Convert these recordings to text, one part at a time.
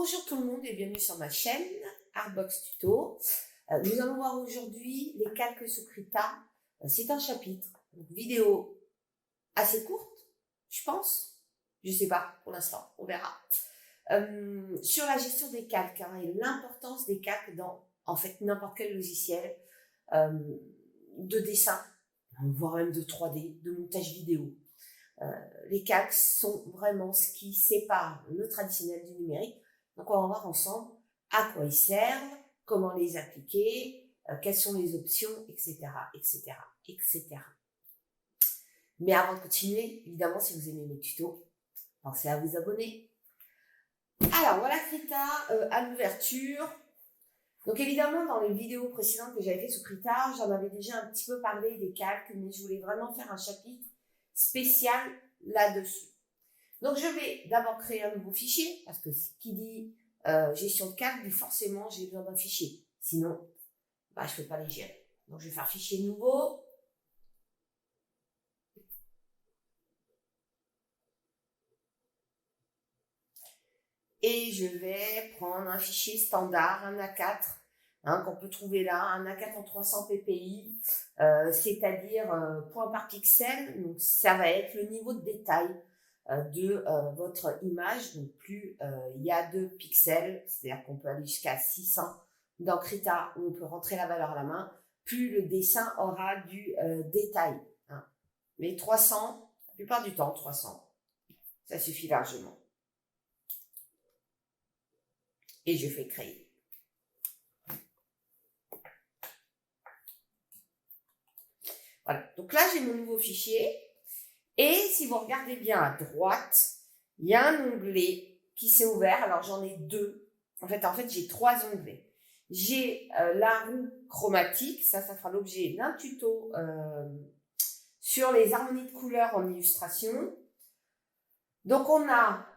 Bonjour tout le monde et bienvenue sur ma chaîne Artbox Tuto. Nous allons voir aujourd'hui les calques sous Krita. C'est un chapitre, une vidéo assez courte, je pense. Je sais pas pour l'instant, on verra. Sur la gestion des calques et l'importance des calques dans en fait n'importe quel logiciel de dessin, voire même de 3D, de montage vidéo. Les calques sont vraiment ce qui sépare le traditionnel du numérique. Donc, on va voir ensemble à quoi ils servent, comment les appliquer, quelles sont les options, etc., etc., etc. Mais avant de continuer, évidemment, si vous aimez mes tutos, pensez à vous abonner. Alors, voilà Krita à l'ouverture. Donc, évidemment, dans les vidéos précédentes que j'avais fait sous Krita, j'en avais déjà un petit peu parlé des calques, mais je voulais vraiment faire un chapitre spécial là-dessus. Donc, je vais d'abord créer un nouveau fichier, parce que ce qui dit gestion de calque, dit forcément j'ai besoin d'un fichier. Sinon, je ne peux pas les gérer. Donc, je vais faire fichier nouveau. Et je vais prendre un fichier standard, un A4, qu'on peut trouver là, un A4 en 300 ppi, c'est-à-dire point par pixel. Donc, ça va être le niveau de détail de votre image. Donc, plus il y a de pixels, c'est-à-dire qu'on peut aller jusqu'à 600 dans Krita, où on peut rentrer la valeur à la main, plus le dessin aura du détail. Mais 300, la plupart du temps, 300, ça suffit largement. Et je fais créer. Voilà, donc là j'ai mon nouveau fichier. Et si vous regardez bien à droite, il y a un onglet qui s'est ouvert. Alors j'en ai deux. En fait j'ai trois onglets. J'ai la roue chromatique. Ça fera l'objet d'un tuto sur les harmonies de couleurs en illustration. Donc on a,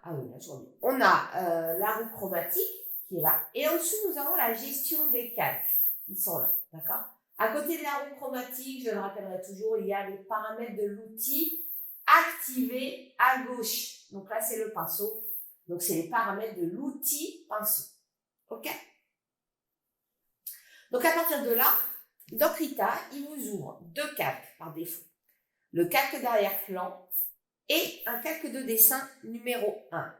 on a la roue chromatique qui est là. Et en dessous, nous avons la gestion des calques qui sont là, d'accord? À côté de la roue chromatique, je le rappellerai toujours, il y a les paramètres de l'outil activés à gauche. Donc là, c'est le pinceau. Donc, c'est les paramètres de l'outil pinceau. OK? Donc, à partir de là, dans Krita, il vous ouvre deux calques par défaut. Le calque d'arrière-plan et un calque de dessin numéro 1.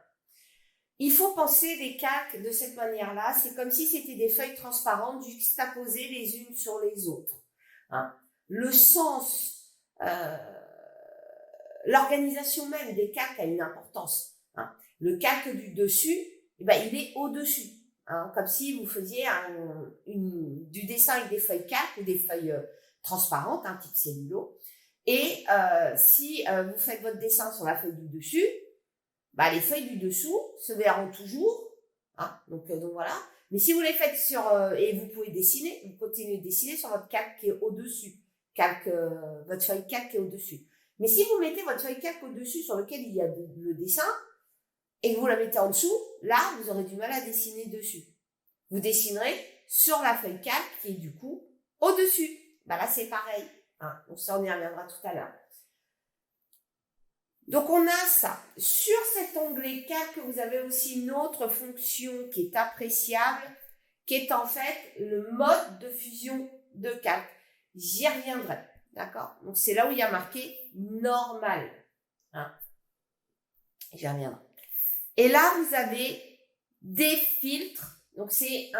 Il faut penser les calques de cette manière-là. C'est comme si c'était des feuilles transparentes juxtaposées les unes sur les autres. Le sens, l'organisation même des calques a une importance. Le calque du dessus, il est au-dessus. Comme si vous faisiez du dessin avec des feuilles calques ou des feuilles transparentes, type cellulo. Et si vous faites votre dessin sur la feuille du dessus, les feuilles du dessous se verront toujours, donc voilà. Mais si vous les faites et vous pouvez dessiner, vous continuez de dessiner sur votre calque qui est au-dessus, votre feuille calque qui est au-dessus. Mais si vous mettez votre feuille calque au-dessus sur lequel il y a le dessin, et que vous la mettez en dessous, là, vous aurez du mal à dessiner dessus. Vous dessinerez sur la feuille calque qui est du coup au-dessus. Là, c'est pareil. Donc ça, on y reviendra tout à l'heure. Donc, on a ça. Sur cet onglet calque, vous avez aussi une autre fonction qui est appréciable, qui est en fait le mode de fusion de calque. J'y reviendrai, d'accord? Donc, c'est là où il y a marqué normal. J'y reviendrai. Et là, vous avez des filtres. Donc, c'est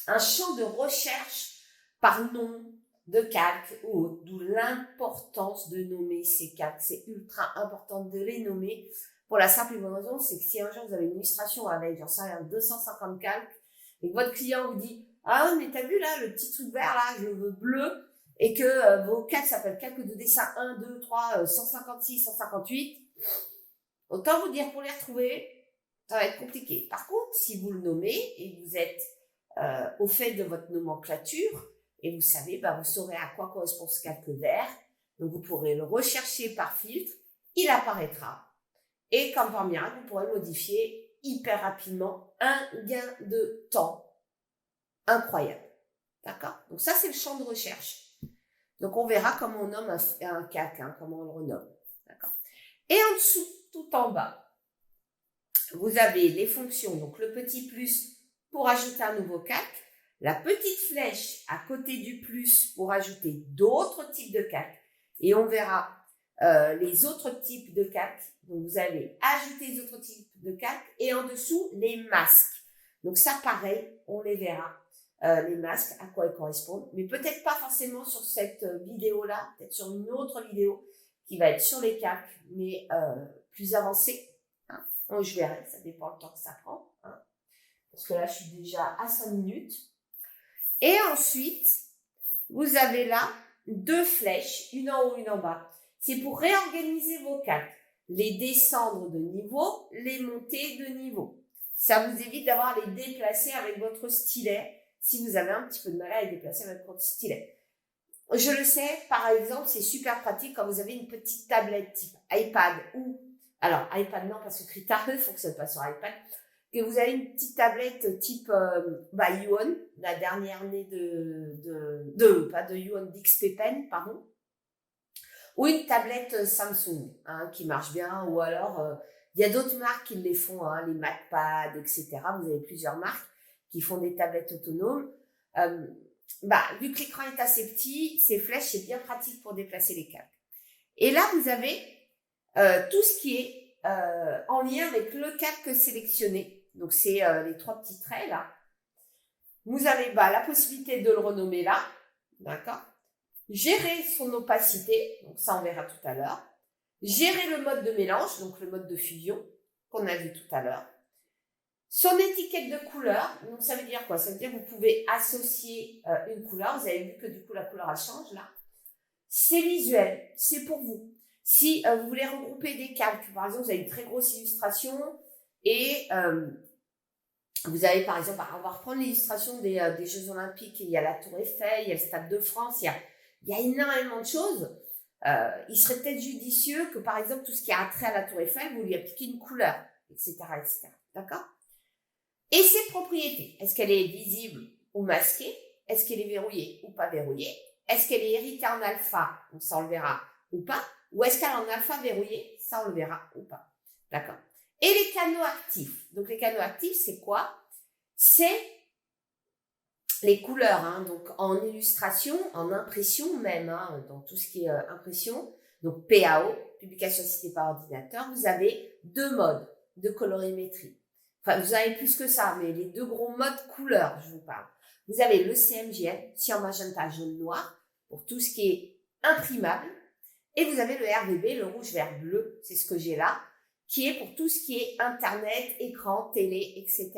un champ de recherche par nom de calques ou autres, d'où l'importance de nommer ces calques. C'est ultra important de les nommer pour la simple et bonne raison, c'est que si un jour vous avez une illustration avec, 250 calques, et que votre client vous dit « Ah, mais t'as vu là, le petit truc vert là, je le veux bleu », et que vos calques s'appellent calques de dessin 1, 2, 3, 156, 158, autant vous dire pour les retrouver, ça va être compliqué. Par contre, si vous le nommez et que vous êtes au fait de votre nomenclature, et vous savez, vous saurez à quoi correspond ce calque vert. Donc, vous pourrez le rechercher par filtre. Il apparaîtra. Et comme par miracle, vous pourrez le modifier hyper rapidement. Un gain de temps incroyable. D'accord? Donc, ça, c'est le champ de recherche. Donc, on verra comment on nomme un calque, comment on le renomme. D'accord? Et en dessous, tout en bas, vous avez les fonctions, donc le petit plus pour ajouter un nouveau calque, la petite flèche à côté du plus pour ajouter d'autres types de calques. Et on verra les autres types de calques. Donc, vous allez ajouter les autres types de calques et en dessous, les masques. Donc, ça, pareil, on les verra. Les masques, à quoi ils correspondent. Mais peut-être pas forcément sur cette vidéo-là, peut-être sur une autre vidéo qui va être sur les calques, mais plus avancée. Hein. Donc, je verrai, ça dépend du temps que ça prend. Hein. Parce que là, je suis déjà à 5 minutes. Et ensuite, vous avez là 2 flèches, une en haut, une en bas. C'est pour réorganiser vos calques, les descendre de niveau, les monter de niveau. Ça vous évite d'avoir à les déplacer avec votre stylet, si vous avez un petit peu de mal à les déplacer avec votre stylet. Je le sais, par exemple, c'est super pratique quand vous avez une petite tablette type iPad ou, alors iPad non parce que Krita ne fonctionne pas sur iPad, que vous avez une petite tablette type Yuan, la dernière née pas de Yuan, d'XP Pen, pardon, ou une tablette Samsung hein, qui marche bien, ou alors il y a d'autres marques qui les font, hein, les MacPad, etc. Vous avez plusieurs marques qui font des tablettes autonomes. Vu que l'écran est assez petit, ces flèches, c'est bien pratique pour déplacer les calques. Et là, vous avez tout ce qui est en lien avec le calque sélectionné. Donc, c'est les 3 petits traits là. Vous avez la possibilité de le renommer là. D'accord. Gérer son opacité. Donc, ça, on verra tout à l'heure. Gérer le mode de mélange, donc le mode de fusion qu'on a vu tout à l'heure. Son étiquette de couleur. Donc, ça veut dire quoi? Ça veut dire que vous pouvez associer une couleur. Vous avez vu que du coup, la couleur, elle change là. C'est visuel. C'est pour vous. Si vous voulez regrouper des calques, par exemple, vous avez une très grosse illustration et vous avez, par exemple, on va reprendre l'illustration des Jeux Olympiques. Il y a la Tour Eiffel, il y a le Stade de France, il y a énormément de choses. Il serait peut-être judicieux que, par exemple, tout ce qui a trait à la Tour Eiffel, vous lui appliquez une couleur, etc., etc. D'accord? Et ses propriétés. Est-ce qu'elle est visible ou masquée? Est-ce qu'elle est verrouillée ou pas verrouillée? Est-ce qu'elle est héritée en alpha? Donc, ça, on le verra ou pas. Ou est-ce qu'elle est en alpha verrouillée? Ça, on le verra ou pas. D'accord? Et les canaux actifs. Donc, les canaux actifs, c'est quoi? C'est les couleurs. Hein, donc, en illustration, en impression même, hein, dans tout ce qui est impression. Donc, PAO, publication assistée par ordinateur, vous avez 2 modes de colorimétrie. Enfin, vous avez plus que ça, mais les 2 gros modes couleurs, je vous parle. Vous avez le CMJN, cyan, magenta, jaune, noir, pour tout ce qui est imprimable. Et vous avez le RGB, le rouge, vert, bleu, c'est ce que j'ai là, qui est pour tout ce qui est Internet, écran, télé, etc.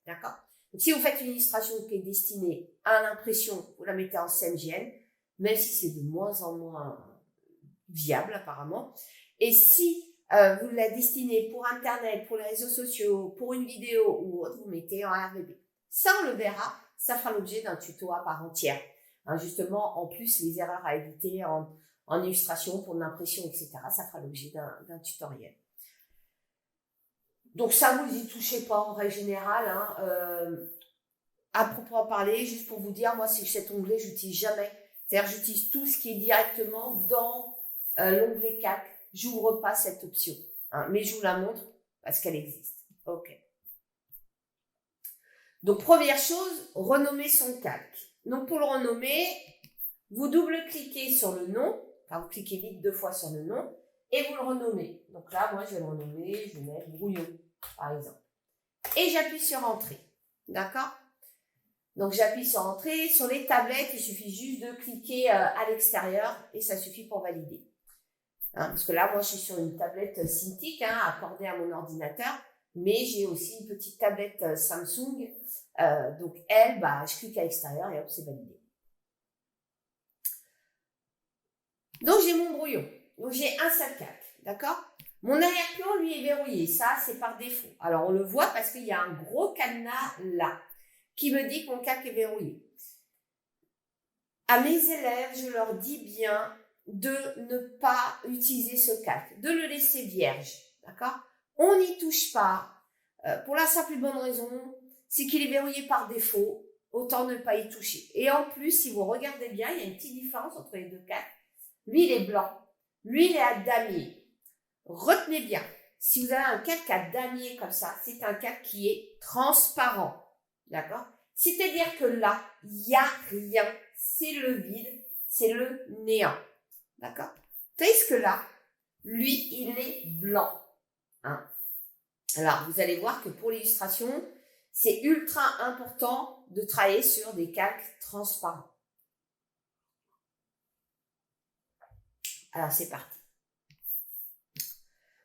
D'accord? Donc, si vous faites une illustration qui est destinée à l'impression, vous la mettez en CMJN, même si c'est de moins en moins viable apparemment. Et si vous la destinez pour Internet, pour les réseaux sociaux, pour une vidéo ou autre, vous mettez en RGB. Ça, on le verra, ça fera l'objet d'un tuto à part entière. Hein, justement, en plus, les erreurs à éviter en illustration, pour l'impression, etc. Ça fera l'objet d'un tutoriel. Donc ça, vous n'y touchez pas en règle générale. Hein, à proprement parler, juste pour vous dire, moi, si cet onglet, j'utilise jamais. C'est-à-dire, j'utilise tout ce qui est directement dans l'onglet calque. J'ouvre pas cette option. Hein, mais je vous la montre parce qu'elle existe. OK. Donc, première chose, renommer son calque. Donc, pour le renommer, vous double-cliquez sur le nom. Enfin, vous cliquez vite 2 fois sur le nom et vous le renommez. Donc là, moi, je vais le renommer, je vais mettre brouillon, par exemple. Et j'appuie sur Entrée. D'accord? Donc, j'appuie sur Entrée. Sur les tablettes, il suffit juste de cliquer à l'extérieur et ça suffit pour valider. Hein, parce que là, moi, je suis sur une tablette Cintiq accordée à mon ordinateur, mais j'ai aussi une petite tablette Samsung. Donc, elle, je clique à l'extérieur et hop, c'est validé. Donc, j'ai mon brouillon. Donc, j'ai un seul calque, d'accord? Mon arrière-plan, lui, est verrouillé. Ça, c'est par défaut. Alors, on le voit parce qu'il y a un gros cadenas là qui me dit que mon calque est verrouillé. À mes élèves, je leur dis bien de ne pas utiliser ce calque, de le laisser vierge, d'accord? On n'y touche pas. Pour la simple et bonne raison, c'est qu'il est verrouillé par défaut. Autant ne pas y toucher. Et en plus, si vous regardez bien, il y a une petite différence entre les 2 calques. Lui, il est blanc. Lui, il est à damier. Retenez bien. si vous avez un calque à damier comme ça, c'est un calque qui est transparent. D'accord? C'est-à-dire que là, il n'y a rien. C'est le vide, c'est le néant. D'accord? Tandis que là, lui, il est blanc. Hein? Alors, vous allez voir que pour l'illustration, c'est ultra important de travailler sur des calques transparents. Alors, c'est parti.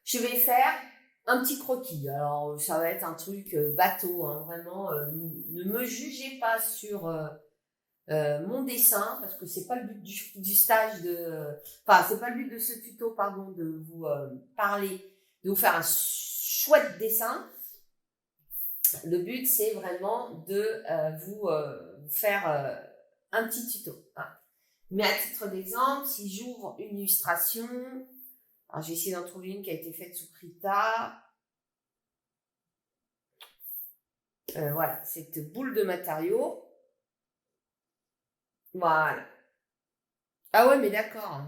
Je vais faire un petit croquis. Alors, ça va être un truc bateau, hein, vraiment. Ne me jugez pas sur mon dessin, parce que c'est pas le but du stage enfin, c'est pas le but de ce tuto, pardon, de vous parler, de vous faire un chouette dessin. Le but, c'est vraiment de vous faire un petit tuto. Hein. Mais à titre d'exemple, si j'ouvre une illustration, alors je vais essayer d'en trouver une qui a été faite sous Krita. Voilà, cette boule de matériaux. Voilà. Ah ouais, mais d'accord.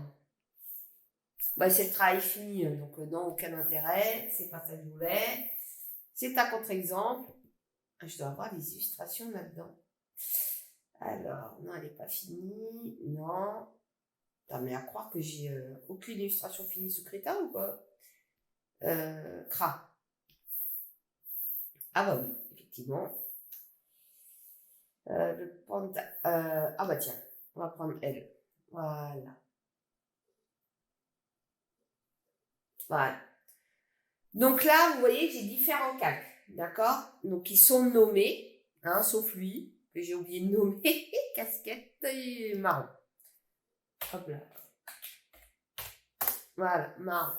Bah, c'est le travail fini, donc non, aucun intérêt. C'est pas ça que je voulais. C'est un contre-exemple. Je dois avoir des illustrations là-dedans. Alors, non, elle n'est pas finie. Non. Putain, mais à croire que j'ai aucune illustration finie sous Krita ou quoi? Cra. Ah bah oui, effectivement. Le panda. Ah bah tiens, on va prendre elle. Voilà. Voilà. Donc là, vous voyez que j'ai différents calques. D'accord? Donc ils sont nommés, hein, sauf lui, que j'ai oublié de nommer. Casquette marron. Hop là. Voilà, marron.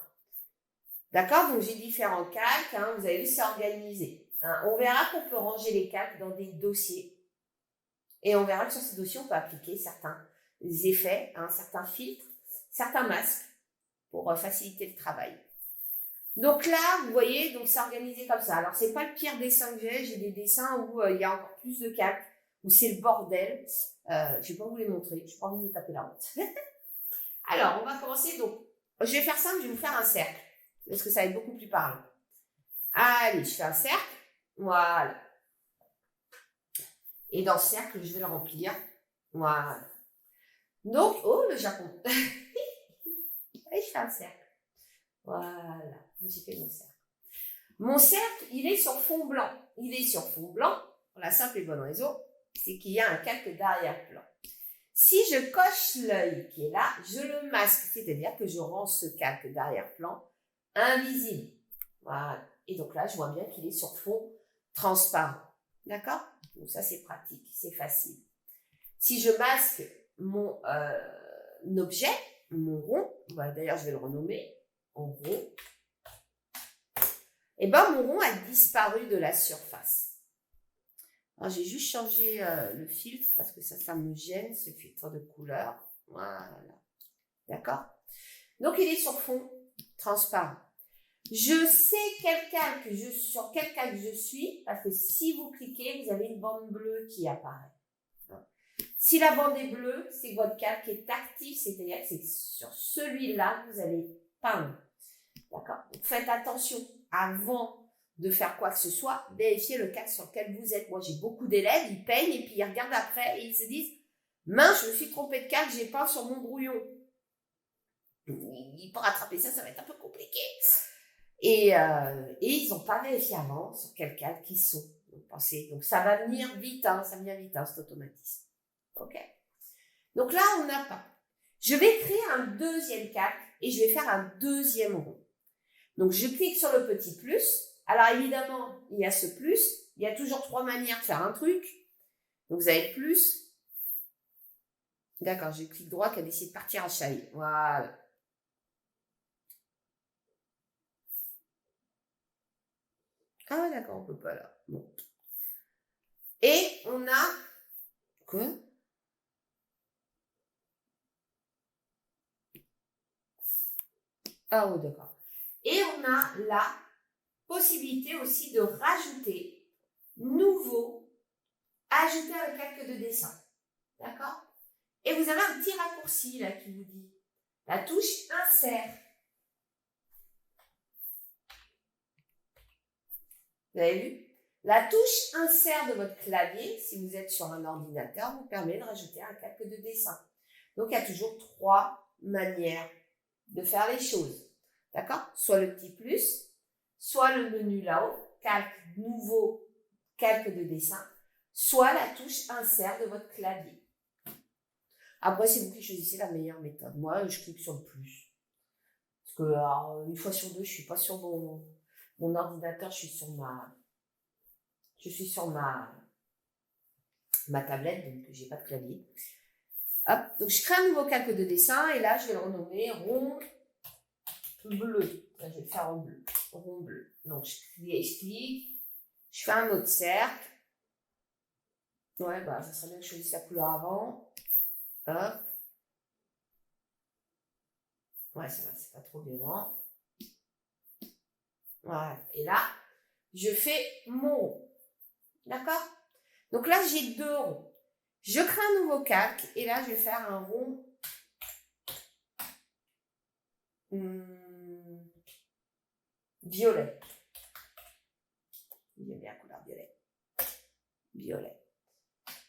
D'accord? Donc j'ai différents calques. Hein, vous avez vu, c'est organisé. Hein, on verra qu'on peut ranger les calques dans des dossiers. Et on verra que sur ces dossiers, on peut appliquer certains effets, hein, certains filtres, certains masques pour faciliter le travail. Donc là, vous voyez, donc c'est organisé comme ça. Alors, c'est pas le pire dessin que j'ai des dessins où il y a encore plus de calques, où c'est le bordel. Je vais pas vous les montrer, je n'ai pas envie de me taper la honte. Alors, on va commencer. Donc, je vais faire simple, je vais vous faire un cercle, parce que ça va être beaucoup plus parlant. Allez, je fais un cercle. Voilà. Et dans ce cercle, je vais le remplir. Voilà. Donc, oh, le Japon. Et je fais un cercle. Voilà. J'ai fait mon cercle. Mon cercle, il est sur fond blanc. Il est sur fond blanc, pour la simple et bonne raison, c'est qu'il y a un calque d'arrière-plan. Si je coche l'œil qui est là, je le masque, c'est-à-dire que je rends ce calque d'arrière-plan invisible. Voilà. Et donc là, je vois bien qu'il est sur fond transparent. D'accord? Donc ça, c'est pratique, c'est facile. Si je masque mon objet, mon rond, voilà, d'ailleurs, je vais le renommer en rond, et ben mon rond a disparu de la surface. Alors, j'ai juste changé le filtre parce que ça me gêne, ce filtre de couleur. Voilà. D'accord? Donc, il est sur fond transparent. Je sais sur quel calque je suis parce que si vous cliquez, vous avez une bande bleue qui apparaît. Si la bande est bleue, c'est que votre calque est actif, c'est-à-dire que c'est sur celui-là que vous allez peindre. D'accord? Donc, faites attention avant de faire quoi que ce soit, vérifiez le calque sur lequel vous êtes. Moi, j'ai beaucoup d'élèves, ils peignent et puis ils regardent après et ils se disent « Mince, je me suis trompé de calque, j'ai peint sur mon brouillon. » Pour rattraper ça, ça va être un peu compliqué. Et ils n'ont pas vérifié avant sur quel calque ils sont. Donc, ça va venir vite, hein, cet automatisme. Ok? Donc là, on n'a pas. Je vais créer un deuxième calque et je vais faire un deuxième rond. Donc, je clique sur le petit plus. Alors, évidemment, il y a ce plus. Il y a toujours 3 manières de faire un truc. Donc, vous avez plus. D'accord, je clique droit qui a décidé de partir à chaille. Voilà. Ah, d'accord, on peut pas là. Bon. Et on a... Quoi? Ah, oui, d'accord. Et on a la possibilité aussi de rajouter nouveau, ajouter un calque de dessin. D'accord? Et vous avez un petit raccourci là qui vous dit la touche insert. Vous avez vu? La touche insert de votre clavier, si vous êtes sur un ordinateur, vous permet de rajouter un calque de dessin. Donc, il y a toujours 3 manières de faire les choses. D'accord? Soit le petit plus, soit le menu là-haut, calque nouveau, calque de dessin, soit la touche insert de votre clavier. Après, c'est vous qui choisissez la meilleure méthode. Moi, je clique sur le plus. Parce que, alors, une fois sur deux, je suis pas sur mon ordinateur, je suis sur ma tablette, donc j'ai pas de clavier. Hop, donc je crée un nouveau calque de dessin et là je vais le renommer rond bleu. Là, je vais le faire en bleu. Rond bleu. Donc je clique, je fais un autre cercle. Ouais, bah ça serait bien que je choisisse la couleur avant. Hop. Ouais, ça va, c'est pas trop violent. Voilà. Et là, je fais mon rond. D'accord? Donc là, j'ai 2 ronds. Je crée un nouveau calque et là, je vais faire un rond violet. J'aime bien la couleur violet. Violet.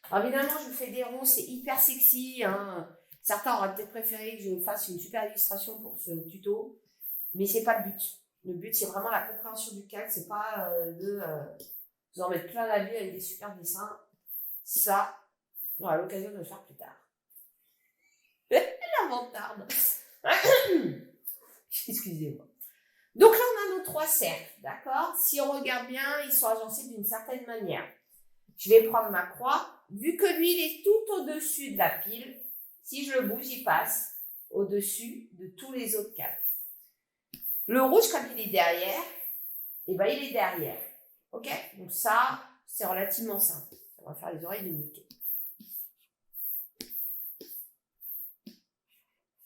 Alors évidemment, je vous fais des ronds, c'est hyper sexy. Hein. Certains auraient peut-être préféré que je fasse une super illustration pour ce tuto, mais c'est pas le but. Le but, c'est vraiment la compréhension du calque. C'est pas de vous en mettre plein la vue avec des super dessins. Ça, on aura l'occasion de le faire plus tard. La vantarde. Excusez-moi. Donc là, on a nos 3 cercles, d'accord? Si on regarde bien, ils sont agencés d'une certaine manière. Je vais prendre ma croix. Vu que lui, il est tout au-dessus de la pile, si je le bouge, il passe au-dessus de tous les autres calques. Le rouge, comme il est derrière, eh ben, il est derrière. Ok? Donc ça, c'est relativement simple. On va faire les oreilles de Mickey.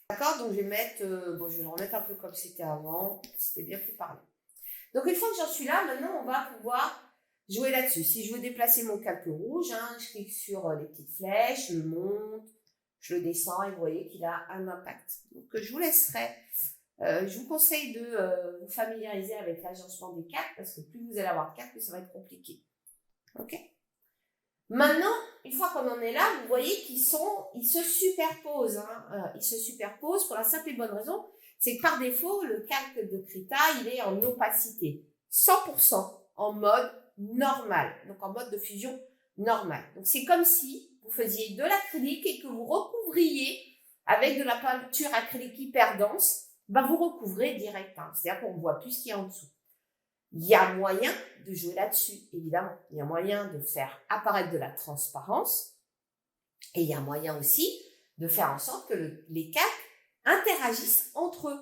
D'accord? Donc je vais mettre, je vais le remettre un peu comme c'était avant. C'était bien plus parlant. Donc une fois que j'en suis là, maintenant on va pouvoir jouer là-dessus. Si je veux déplacer mon calque rouge, je clique sur les petites flèches, je le monte, je le descends et vous voyez qu'il a un impact. Donc je vous laisserai. Je vous conseille de vous familiariser avec l'agencement des calques parce que plus vous allez avoir de calques, plus ça va être compliqué. Ok? Maintenant, une fois qu'on en est là, vous voyez qu'ils se superposent. Ils se superposent pour la simple et bonne raison, c'est que par défaut, le calque de Krita, il est en opacité. 100% en mode normal. Donc en mode de fusion normal. Donc c'est comme si vous faisiez de l'acrylique et que vous recouvriez avec de la peinture acrylique hyper dense, vous recouvrez direct. C'est-à-dire qu'on ne voit plus ce qu'il y a en dessous. Il y a moyen de jouer là-dessus, évidemment. Il y a moyen de faire apparaître de la transparence et il y a moyen aussi de faire en sorte que les calques interagissent entre eux.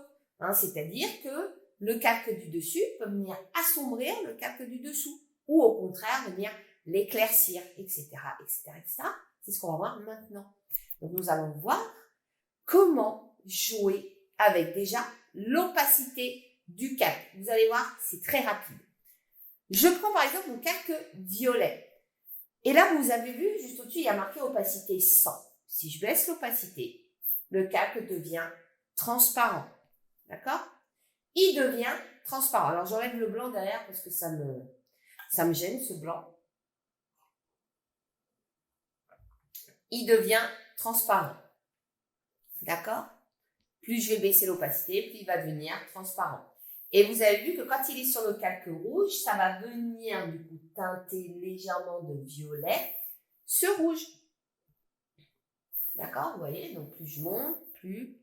C'est-à-dire que le calque du dessus peut venir assombrir le calque du dessous ou au contraire venir l'éclaircir, etc., etc., etc. C'est ce qu'on va voir maintenant. Donc nous allons voir comment jouer avec déjà l'opacité du calque. Vous allez voir, c'est très rapide. Je prends par exemple mon calque violet. Et là, vous avez vu, juste au-dessus, il y a marqué opacité 100. Si je baisse l'opacité, le calque devient transparent. D'accord? Il devient transparent. Alors, j'enlève le blanc derrière parce que ça me gêne, ce blanc. Il devient transparent. D'accord? Plus je vais baisser l'opacité, plus il va devenir transparent. Et vous avez vu que quand il est sur le calque rouge, ça va venir du coup teinter légèrement de violet ce rouge. D'accord? Vous voyez? Donc plus je monte, plus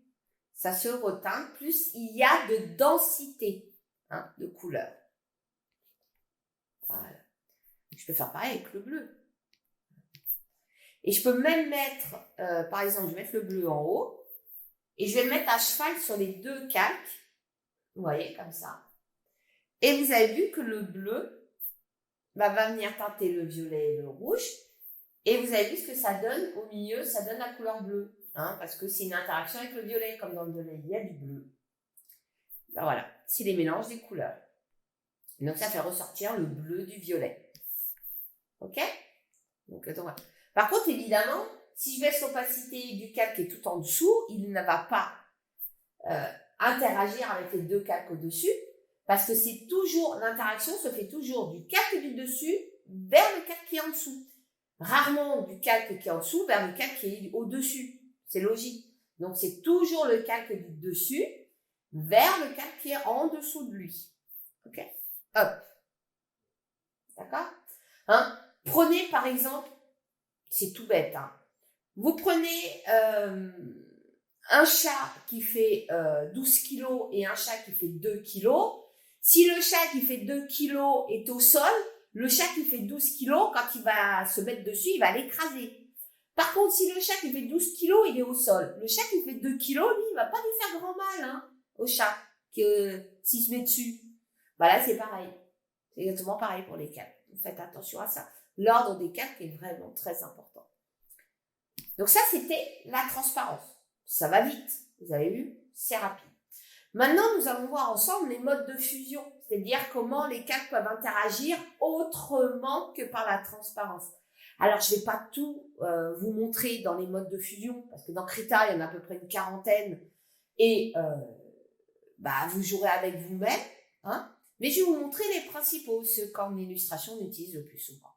ça se reteint, plus il y a de densité de couleur. Voilà. Je peux faire pareil avec le bleu. Et je peux même mettre, par exemple, je vais mettre le bleu en haut et je vais le mettre à cheval sur les 2 calques. Vous voyez, comme ça. Et vous avez vu que le bleu va venir teinter le violet et le rouge. Et vous avez vu ce que ça donne au milieu, ça donne la couleur bleue. Parce que c'est une interaction avec le violet. Comme dans le violet, il y a du bleu. Voilà, c'est les mélanges des couleurs. Donc ça fait ressortir le bleu du violet. Ok? Donc voilà. Par contre, évidemment, si je baisse l'opacité du calque qui est tout en dessous, il ne va pas interagir avec les 2 calques au-dessus, Parce que c'est toujours, l'interaction se fait toujours du calque du dessus vers le calque qui est en dessous. Rarement du calque qui est en dessous vers le calque qui est au-dessus. C'est logique. Donc, c'est toujours le calque du dessus vers le calque qui est en dessous de lui. Ok? Hop. D'accord? Hein? Prenez, par exemple, c'est tout bête, hein. Vous prenez un chat qui fait 12 kilos et un chat qui fait 2 kilos. Si le chat qui fait 2 kilos est au sol, le chat qui fait 12 kilos, quand il va se mettre dessus, il va l'écraser. Par contre, si le chat qui fait 12 kilos, il est au sol, le chat qui fait 2 kilos, lui, il va pas lui faire grand mal, hein, au chat, s'il se met dessus. Bah là, c'est pareil. C'est exactement pareil pour les calques. Faites attention à ça. L'ordre des calques est vraiment très important. Donc ça, c'était la transparence. Ça va vite. Vous avez vu? C'est rapide. Maintenant, nous allons voir ensemble les modes de fusion. C'est-à-dire comment les calques peuvent interagir autrement que par la transparence. Alors, je ne vais pas tout vous montrer dans les modes de fusion, parce que dans Krita, il y en a à peu près une quarantaine, et vous jouerez avec vous-même, hein, mais je vais vous montrer les principaux, ceux qu'en illustration on utilise le plus souvent.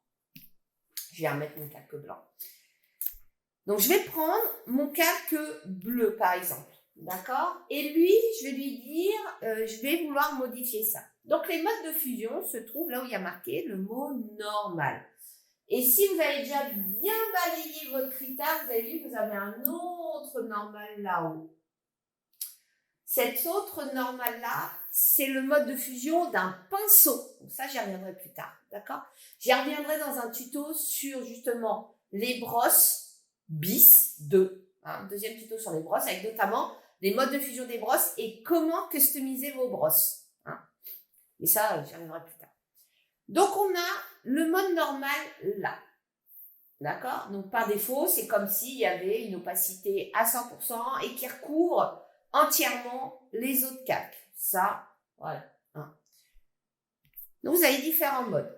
Je vais remettre mon calque blanc. Donc, je vais prendre mon calque bleu, par exemple, d'accord? Et lui, je vais lui dire, je vais vouloir modifier ça. Donc, les modes de fusion se trouvent là où il y a marqué le mot normal. Et si vous avez déjà bien balayé votre Krita, vous avez vu que vous avez un autre normal là-haut. Cet autre normal-là, c'est le mode de fusion d'un pinceau. Donc ça, j'y reviendrai plus tard, d'accord? J'y reviendrai dans un tuto sur justement les brosses bis 2. Un deuxième tuto sur les brosses, avec notamment les modes de fusion des brosses et comment customiser vos brosses. Hein. Mais ça, j'y reviendrai plus tard. Donc, on a le mode normal là. D'accord? Donc, par défaut, c'est comme s'il y avait une opacité à 100% et qui recouvre entièrement les autres calques. Ça, voilà. Hein. Donc, vous avez différents modes.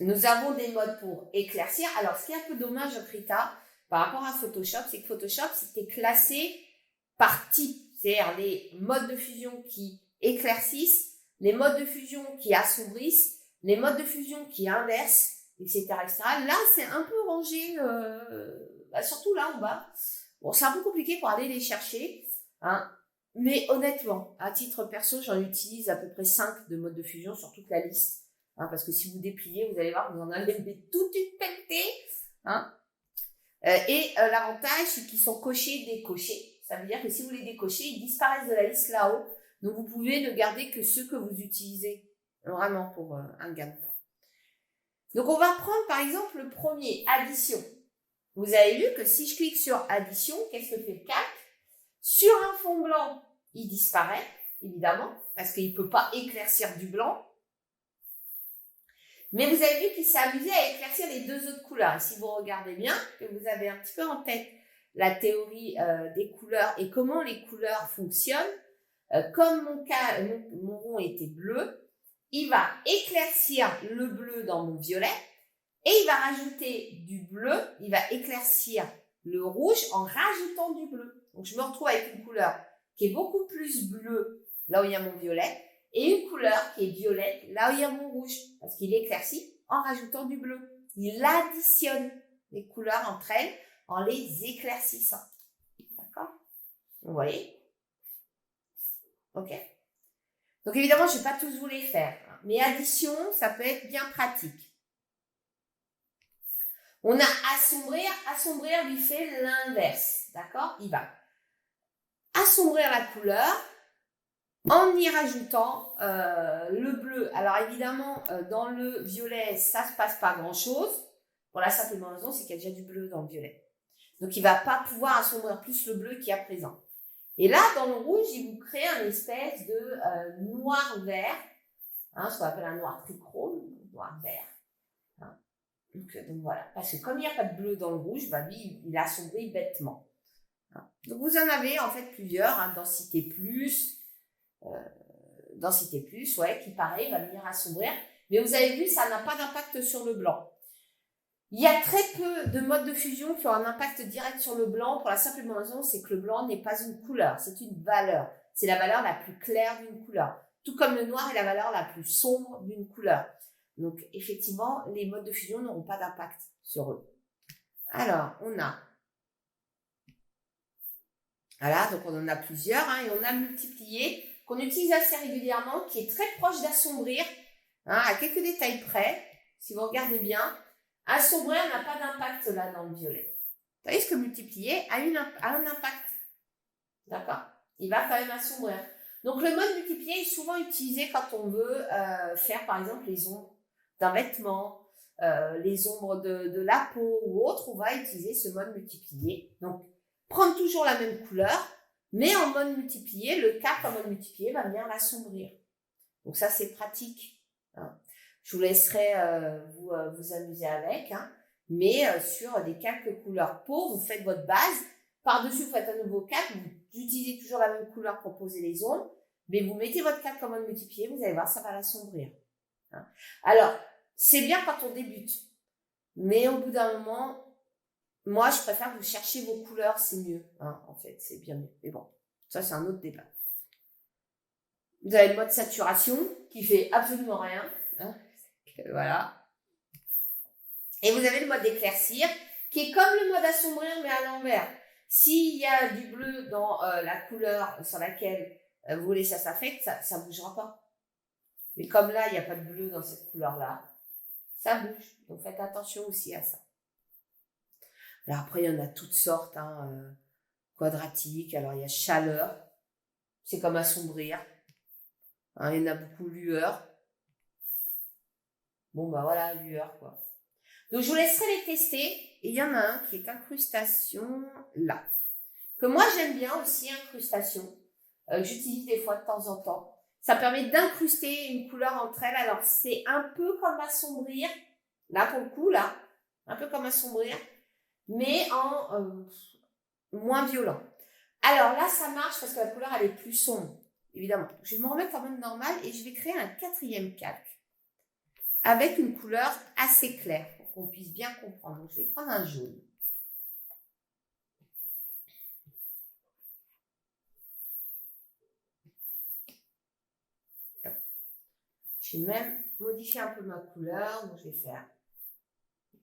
Nous avons des modes pour éclaircir. Alors, ce qui est un peu dommage, Krita, par rapport à Photoshop, c'est que Photoshop, c'était classé par type. C'est-à-dire les modes de fusion qui éclaircissent, les modes de fusion qui assombrissent, les modes de fusion qui inversent, etc., etc. Là, c'est un peu rangé, surtout là en bas. Bon, c'est un peu compliqué pour aller les chercher, hein. Mais honnêtement, à titre perso, j'en utilise à peu près 5 de modes de fusion sur toute la liste. Hein, parce que si vous dépliez, vous allez voir, vous en avez toute une pelletée. Hein. L'avantage, c'est qu'ils sont cochés, décochés. Ça veut dire que si vous les décochez, ils disparaissent de la liste là-haut. Donc, vous pouvez ne garder que ceux que vous utilisez. Vraiment pour un gain de temps. Donc, on va prendre par exemple le premier, addition. Vous avez vu que si je clique sur addition, qu'est-ce que fait le calque? Sur un fond blanc, il disparaît, évidemment, parce qu'il ne peut pas éclaircir du blanc. Mais vous avez vu qu'il s'est amusé à éclaircir les deux autres couleurs. Et si vous regardez bien, que vous avez un petit peu en tête la théorie des couleurs et comment les couleurs fonctionnent, comme mon rond était bleu, il va éclaircir le bleu dans mon violet et il va rajouter du bleu, il va éclaircir le rouge en rajoutant du bleu. Donc, je me retrouve avec une couleur qui est beaucoup plus bleue là où il y a mon violet et une couleur qui est violette là où il y a mon rouge parce qu'il éclaircit en rajoutant du bleu. Il additionne les couleurs entre elles en les éclaircissant. D'accord? Vous voyez? Ok? Donc, évidemment, je ne vais pas tous vous les faire. Mais addition, ça peut être bien pratique. On a assombrir. Assombrir lui fait l'inverse. D'accord? Il va assombrir la couleur en y rajoutant le bleu. Alors, évidemment, dans le violet, ça ne se passe pas grand-chose. Pour la simple raison, c'est qu'il y a déjà du bleu dans le violet. Donc, il ne va pas pouvoir assombrir plus le bleu qu'il y a présent. Et là, dans le rouge, il vous crée un espèce de noir-vert, hein, ce qu'on appelle un noir trichrome, noir-vert. Hein. Donc, voilà, parce que comme il n'y a pas de bleu dans le rouge, lui, il assombrit bêtement. Hein. Donc, vous en avez en fait plusieurs, hein, densité plus, ouais, qui pareil va venir assombrir. Mais vous avez vu, ça n'a pas d'impact sur le blanc. Il y a très peu de modes de fusion qui ont un impact direct sur le blanc pour la simple raison, c'est que le blanc n'est pas une couleur, c'est une valeur. C'est la valeur la plus claire d'une couleur. tout comme le noir est la valeur la plus sombre d'une couleur. Donc, effectivement, les modes de fusion n'auront pas d'impact sur eux. Alors, on a... Voilà, donc on en a plusieurs, hein, et on a le multiplié, qu'on utilise assez régulièrement, qui est très proche d'assombrir, hein, à quelques détails près, si vous regardez bien. Assombrir n'a pas d'impact là dans le violet. Vous voyez ce que multiplier a un impact. D'accord? Il va quand même assombrir. Donc le mode multiplier est souvent utilisé quand on veut faire par exemple les ombres d'un vêtement, les ombres de la peau ou autre. On va utiliser ce mode multiplier. Donc prendre toujours la même couleur, mais en mode multiplié, le 4 en mode multiplié va venir l'assombrir. Donc ça c'est pratique. Hein. Je vous laisserai vous amuser avec, hein. Mais sur des calques couleur peau, vous faites votre base. Par-dessus, vous faites un nouveau 4. Vous utilisez toujours la même couleur pour poser les ombres. Mais vous mettez votre 4 en mode multiplié. Vous allez voir, ça va l'assombrir. Hein. Alors, c'est bien quand on débute. Mais au bout d'un moment, moi, je préfère que vous cherchiez vos couleurs. C'est mieux. Hein, en fait, c'est bien mieux. Mais bon, ça, c'est un autre débat. Vous avez le mode saturation qui fait absolument rien. Hein. Voilà. Et vous avez le mode éclaircir, qui est comme le mode assombrir, mais à l'envers. S'il y a du bleu dans la couleur sur laquelle vous voulez que ça s'affecte, ça ne bougera pas. Mais comme là, il n'y a pas de bleu dans cette couleur-là, ça bouge. Donc faites attention aussi à ça. Alors après, il y en a toutes sortes, hein, quadratiques. Alors il y a chaleur, c'est comme assombrir. Hein, il y en a beaucoup, lueur. Bon, bah voilà, lueur, quoi. Donc, je vous laisserai les tester. Et il y en a un qui est incrustation là. Que moi, j'aime bien aussi, incrustation. J'utilise des fois de temps en temps. Ça permet d'incruster une couleur entre elles. Alors, c'est un peu comme assombrir. Là, pour le coup, là. Un peu comme assombrir. Mais en moins violent. Alors là, ça marche parce que la couleur, elle est plus sombre. Évidemment. Je vais me remettre en mode normal et je vais créer un 4e calque. Avec une couleur assez claire, pour qu'on puisse bien comprendre. Donc, je vais prendre un jaune. Je vais même modifier un peu ma couleur. Donc, je vais faire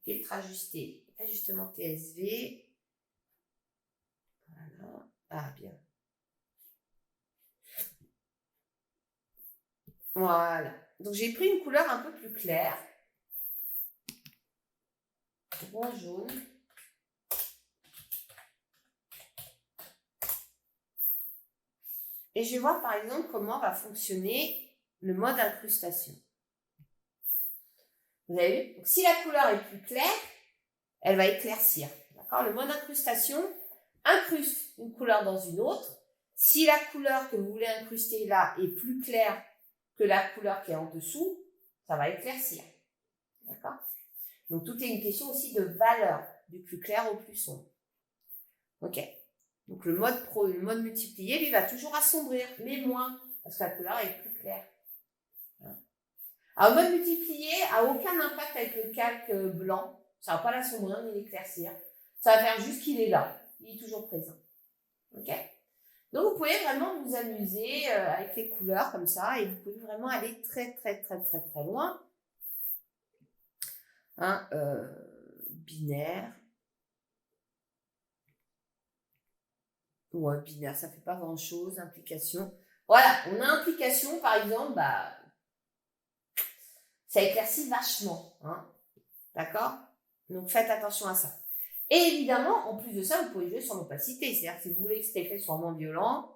filtre ajusté, ajustement TSV. Voilà. Ah, bien. Voilà. Donc, j'ai pris une couleur un peu plus claire. Bon jaune. Et je vais voir, par exemple, comment va fonctionner le mode incrustation. Vous avez vu? Donc, si la couleur est plus claire, elle va éclaircir. D'accord? Le mode incrustation incruste une couleur dans une autre. Si la couleur que vous voulez incruster là est plus claire que la couleur qui est en dessous, ça va éclaircir. D'accord? Donc, tout est une question aussi de valeur, du plus clair au plus sombre. Ok. Donc, le mode multiplié, lui, va toujours assombrir, mais moins, parce que la couleur est plus claire. Alors, le mode multiplié n'a aucun impact avec le calque blanc. Ça ne va pas l'assombrir ni l'éclaircir. Ça va faire juste qu'il est là. Il est toujours présent. Ok? Donc, vous pouvez vraiment vous amuser avec les couleurs comme ça et vous pouvez vraiment aller très, très, très, très, très loin. Hein, binaire. Ouais, binaire, ça ne fait pas grand-chose. Implication. Voilà, on a implication, par exemple, bah, ça éclaircit vachement. Hein, d'accord? Donc, faites attention à ça. Et évidemment, en plus de ça, vous pouvez jouer sur l'opacité. C'est-à-dire que si vous voulez que cet effet soit moins violent,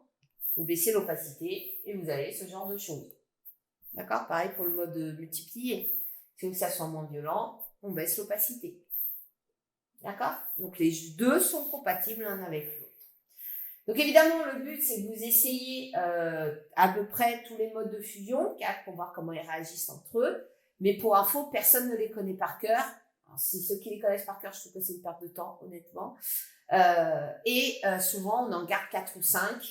vous baissez l'opacité et vous avez ce genre de choses. D'accord? Pareil pour le mode multiplié. Si vous voulez que ça soit moins violent, on baisse l'opacité. D'accord? Donc, les deux sont compatibles l'un avec l'autre. Donc, évidemment, le but, c'est que vous essayez à peu près tous les modes de fusion, pour voir comment ils réagissent entre eux. Mais pour info, personne ne les connaît par cœur. Alors, si ceux qui les connaissent par cœur, je trouve que c'est une perte de temps, honnêtement. Souvent, on en garde 4 ou 5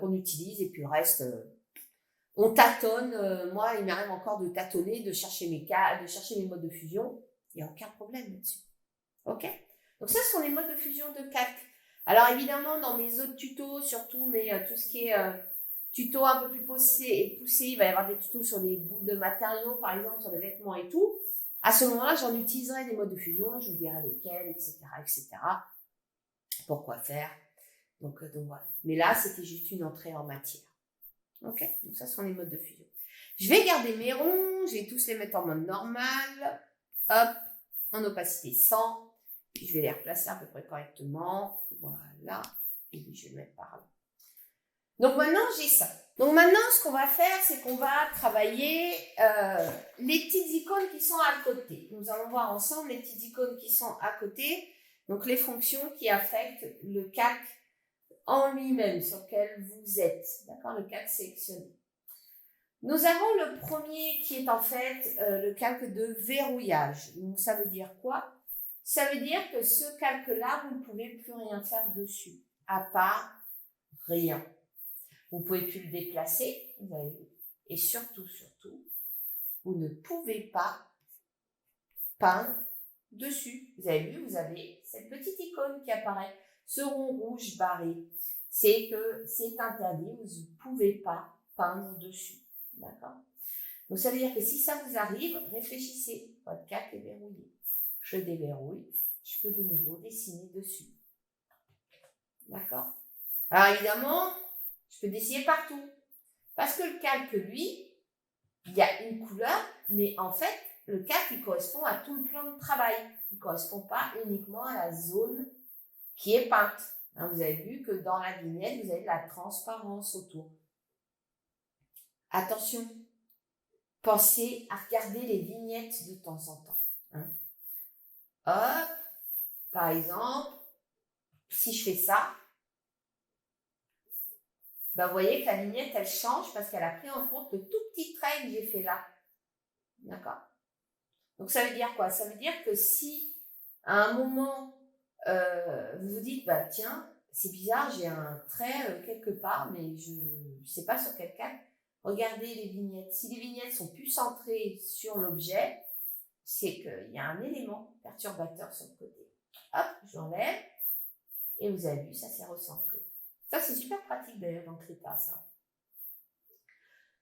qu'on utilise et puis le reste, on tâtonne. Moi, il m'arrive encore de tâtonner, de chercher mes modes de fusion. Il n'y a aucun problème là-dessus. Ok? Donc ça, ce sont les modes de fusion de calque. Alors évidemment, dans mes autres tutos, surtout, mais tout ce qui est tuto un peu plus poussé, il va y avoir des tutos sur des boules de matériaux, par exemple, sur les vêtements et tout. À ce moment-là, j'en utiliserai des modes de fusion, je vous dirai lesquels, etc., etc. Pourquoi faire. Donc voilà. Mais là, c'était juste une entrée en matière. Ok, donc ça sont les modes de fusion. Je vais garder mes ronds, je vais tous les mettre en mode normal. Hop, en opacité 100. Puis je vais les replacer à peu près correctement. Voilà. Et puis je vais le mettre par là. Donc maintenant, j'ai ça. Donc maintenant, ce qu'on va faire, c'est qu'on va travailler les petites icônes qui sont à côté. Nous allons voir ensemble les petites icônes qui sont à côté. Donc les fonctions qui affectent le calque en lui-même, sur lequel vous êtes. D'accord, le calque sélectionné. Nous avons le premier qui est en fait le calque de verrouillage. Donc ça veut dire quoi? Ça veut dire que ce calque-là, vous ne pouvez plus rien faire dessus, à part rien. Vous ne pouvez plus le déplacer, vous avez vu. Et surtout, vous ne pouvez pas peindre dessus. Vous avez vu, vous avez cette petite icône qui apparaît, ce rond rouge barré. C'est que c'est interdit, vous ne pouvez pas peindre dessus. D'accord? Donc ça veut dire que si ça vous arrive, réfléchissez. Votre calque est verrouillé. Je déverrouille, je peux de nouveau dessiner dessus. D'accord? Alors évidemment, je peux dessiner partout. Parce que le calque, lui, il y a une couleur, mais en fait, le calque, il correspond à tout le plan de travail. Il ne correspond pas uniquement à la zone qui est peinte. Hein, vous avez vu que dans la vignette, vous avez de la transparence autour. Attention, pensez à regarder les vignettes de temps en temps. Hein. Hop, par exemple, si je fais ça, ben vous voyez que la vignette, elle change parce qu'elle a pris en compte le tout petit trait que j'ai fait là. D'accord? Donc, ça veut dire quoi? Ça veut dire que si, à un moment, vous vous dites, bah tiens, c'est bizarre, j'ai un trait quelque part, mais je ne sais pas sur quel calque. Regardez les vignettes. Si les vignettes sont plus centrées sur l'objet, c'est qu'il y a un élément perturbateur sur le côté. Hop, j'enlève. Et vous avez vu, ça s'est recentré. Ça, c'est super pratique d'ailleurs dans Krita, ça.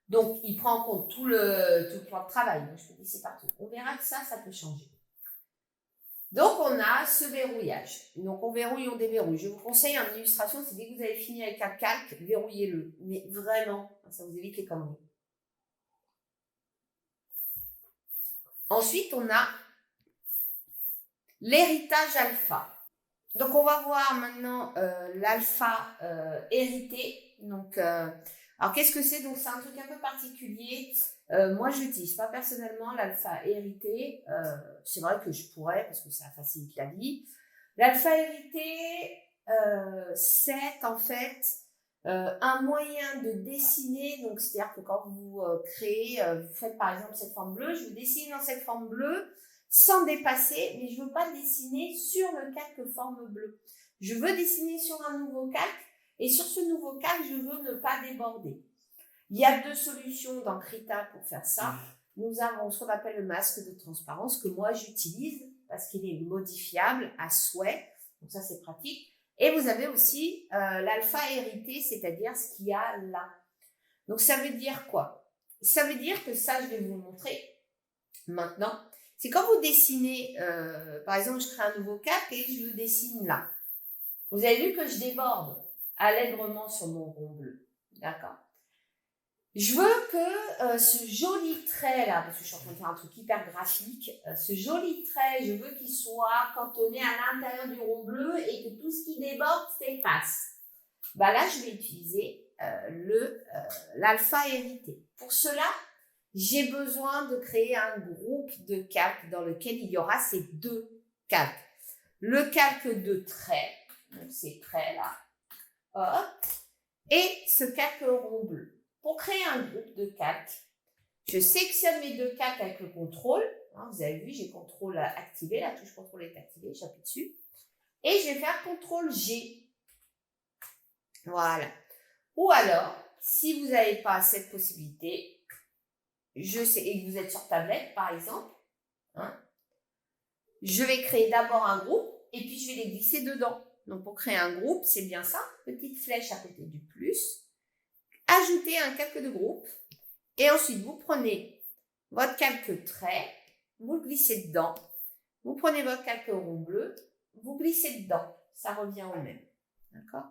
Donc, il prend en compte tout le plan de travail. Donc, je peux laisser partout. On verra que ça peut changer. Donc, on a ce verrouillage. Donc, on verrouille, on déverrouille. Je vous conseille en illustration, c'est dès que vous avez fini avec un calque, verrouillez-le. Mais vraiment, ça vous évite les conneries. Ensuite, on a l'héritage alpha. Donc, on va voir maintenant l'alpha hérité. Donc, alors, qu'est-ce que c'est? Donc, c'est un truc un peu particulier. Moi, je n'utilise pas personnellement l'alpha hérité. C'est vrai que je pourrais parce que ça facilite la vie. L'alpha hérité, c'est en fait un moyen de dessiner. Donc, c'est-à-dire que quand vous créez, vous faites par exemple cette forme bleue, je veux dessiner dans cette forme bleue sans dépasser, mais je ne veux pas dessiner sur le calque forme bleue. Je veux dessiner sur un nouveau calque et sur ce nouveau calque, je veux ne pas déborder. Il y a deux solutions dans Krita pour faire ça. Nous avons ce qu'on appelle le masque de transparence que moi j'utilise parce qu'il est modifiable à souhait. Donc ça, c'est pratique. Et vous avez aussi l'alpha hérité, c'est-à-dire ce qu'il y a là. Donc ça veut dire quoi? Ça veut dire que ça, je vais vous le montrer maintenant. C'est quand vous dessinez, par exemple, je crée un nouveau calque et je le dessine là. Vous avez vu que je déborde allègrement sur mon rond bleu. D'accord? Je veux que ce joli trait là, parce que je suis en train de faire un truc hyper graphique, ce joli trait, je veux qu'il soit cantonné à l'intérieur du rond bleu et que tout ce qui déborde s'efface. Bah là, je vais utiliser l'alpha hérité. Pour cela, j'ai besoin de créer un groupe de calques dans lequel il y aura ces deux calques. Le calque de trait, donc ces traits là, hop, et ce calque rond bleu. Pour créer un groupe de calques, je sélectionne mes deux calques avec le contrôle. Hein, vous avez vu, j'ai contrôle activé, la touche contrôle est activée, j'appuie dessus. Et je vais faire contrôle G. Voilà. Ou alors, si vous n'avez pas cette possibilité, je sais, et que vous êtes sur tablette par exemple, hein, je vais créer d'abord un groupe et puis je vais les glisser dedans. Donc pour créer un groupe, c'est bien ça, petite flèche à côté du plus, ajouter un calque de groupe et ensuite vous prenez votre calque trait, vous le glissez dedans, vous prenez votre calque rond bleu, vous glissez dedans, ça revient au même, d'accord?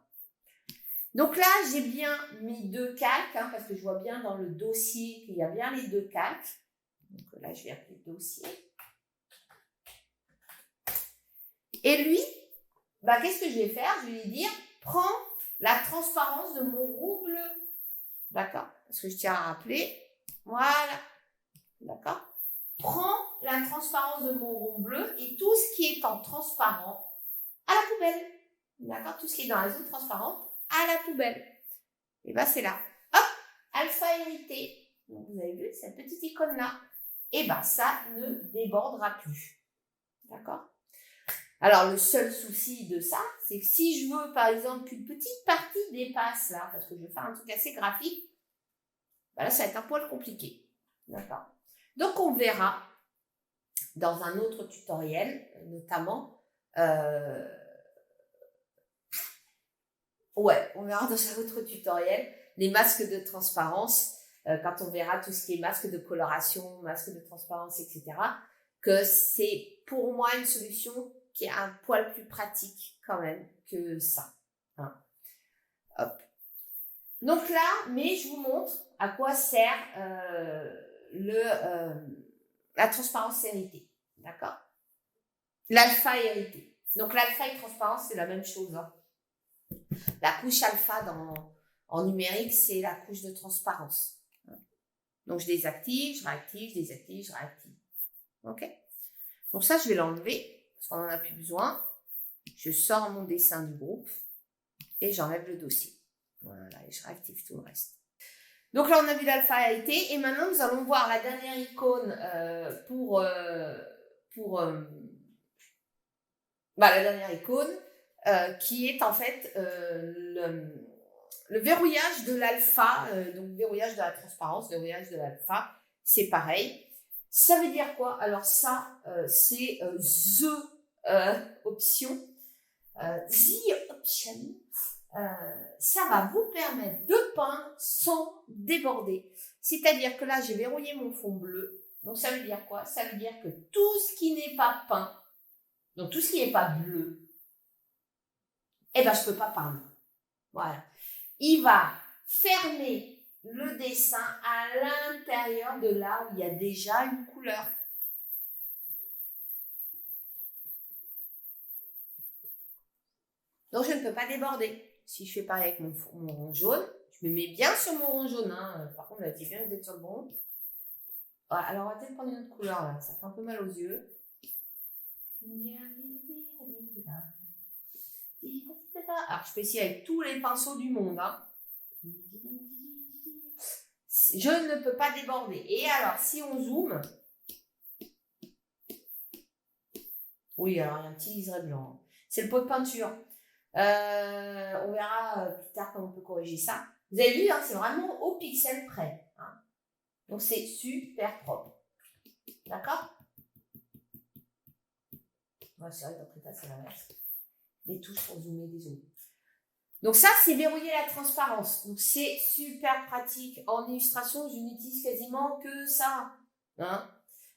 Donc là, j'ai bien mis 2 calques, parce que je vois bien dans le dossier qu'il y a bien les 2 calques. Donc là, je vais appeler dossier. Et lui, qu'est-ce que je vais faire? Je vais lui dire, prends la transparence de mon rond bleu. D'accord? Parce que je tiens à rappeler. Voilà. D'accord? Prends la transparence de mon rond bleu et tout ce qui est en transparent à la poubelle. D'accord? Tout ce qui est dans la zone transparente à la poubelle. Et c'est là. Hop! Alpha hérité. Donc, vous avez vu cette petite icône-là. Et ça ne débordera plus. D'accord? Alors, le seul souci de ça, c'est que si je veux, par exemple, qu'une petite partie dépasse là, parce que je vais faire un truc assez graphique, là, ça va être un poil compliqué. D'accord? Donc, on verra dans un autre tutoriel, notamment, on verra dans un autre tutoriel les masques de transparence, quand on verra tout ce qui est masque de coloration, masque de transparence, etc., que c'est pour moi une solution qui est un poil plus pratique quand même que ça. Hop. Donc là, mais je vous montre à quoi sert la transparence hérité. D'accord? L'alpha hérité. Donc l'alpha et transparence, c'est la même chose. La couche alpha en numérique, c'est la couche de transparence. Donc je désactive, je réactive, je désactive, je réactive. Ok? Donc ça, je vais l'enlever parce qu'on n'en a plus besoin. Je sors mon dessin du groupe et j'enlève le dossier. Voilà, et je réactive tout le reste. Donc là, on a vu l'alpha hérité et maintenant, nous allons voir la dernière icône la dernière icône qui est en fait le verrouillage de l'alpha, donc verrouillage de la transparence, verrouillage de l'alpha, c'est pareil. Ça veut dire quoi? Alors ça, c'est the option. The option, ça va vous permettre de peindre sans déborder. C'est-à-dire que là, j'ai verrouillé mon fond bleu. Donc ça veut dire quoi? Ça veut dire que tout ce qui n'est pas peint, donc tout ce qui n'est pas bleu, je peux pas peindre. Voilà. Il va fermer le dessin à l'intérieur de là où il y a déjà une couleur. Donc, je ne peux pas déborder. Si je fais pareil avec mon rond jaune, je me mets bien sur mon rond jaune. Par contre, vérifiez bien que vous êtes sur le bon. Voilà. Alors, on va peut-être prendre une autre couleur là. Ça fait un peu mal aux yeux. Alors, je peux essayer avec tous les pinceaux du monde. Je ne peux pas déborder. Et alors, si on zoome, oui, alors il y a un petit liseré blanc. C'est le pot de peinture. On verra plus tard comment on peut corriger ça. Vous avez vu, c'est vraiment au pixel près. Donc, c'est super propre. D'accord? C'est vrai que dans Krita, c'est l'inverse. Les touches pour zoomer, dézoomer. Donc ça, c'est verrouiller la transparence. Donc c'est super pratique. En illustration, je n'utilise quasiment que ça.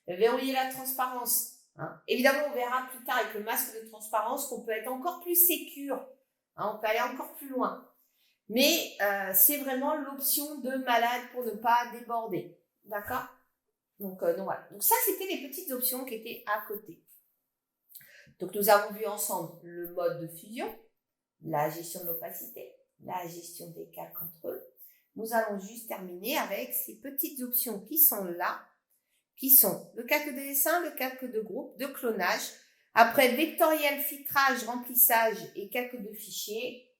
Verrouiller la transparence. Évidemment, on verra plus tard avec le masque de transparence qu'on peut être encore plus sécure. On peut aller encore plus loin. Mais c'est vraiment l'option de malade pour ne pas déborder. D'accord? Donc voilà. Donc ça, c'était les petites options qui étaient à côté. Donc nous avons vu ensemble le mode de fusion, la gestion de l'opacité, la gestion des calques entre eux. Nous allons juste terminer avec ces petites options qui sont là, qui sont le calque de dessin, le calque de groupe, de clonage. Après, vectoriel, filtrage, remplissage et calque de fichier.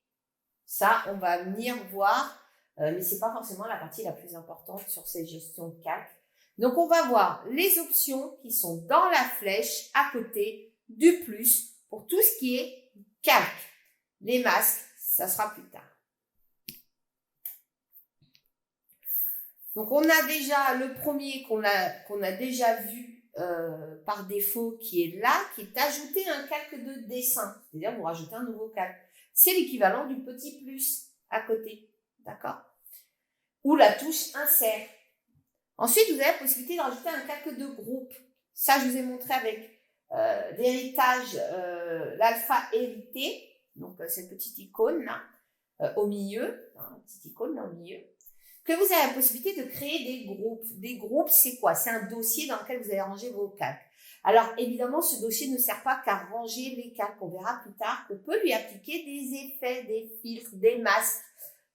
Ça, on va venir voir, mais c'est pas forcément la partie la plus importante sur ces gestions de calque. Donc, on va voir les options qui sont dans la flèche à côté du plus pour tout ce qui est calque. Les masques, ça sera plus tard. Donc, on a déjà le premier qu'on a déjà vu par défaut qui est là, qui est ajouter un calque de dessin. C'est-à-dire, vous rajoutez un nouveau calque. C'est l'équivalent du petit plus à côté. D'accord? ou la touche insert. Ensuite, vous avez la possibilité de rajouter un calque de groupe. Ça, je vous ai montré avec l'héritage, l'alpha hérité, donc cette petite icône là, au milieu, petite icône là au milieu, que vous avez la possibilité de créer des groupes. Des groupes, c'est quoi? C'est un dossier dans lequel vous allez ranger vos calques. Alors, évidemment, ce dossier ne sert pas qu'à ranger les calques. On verra plus tard qu'on peut lui appliquer des effets, des filtres, des masques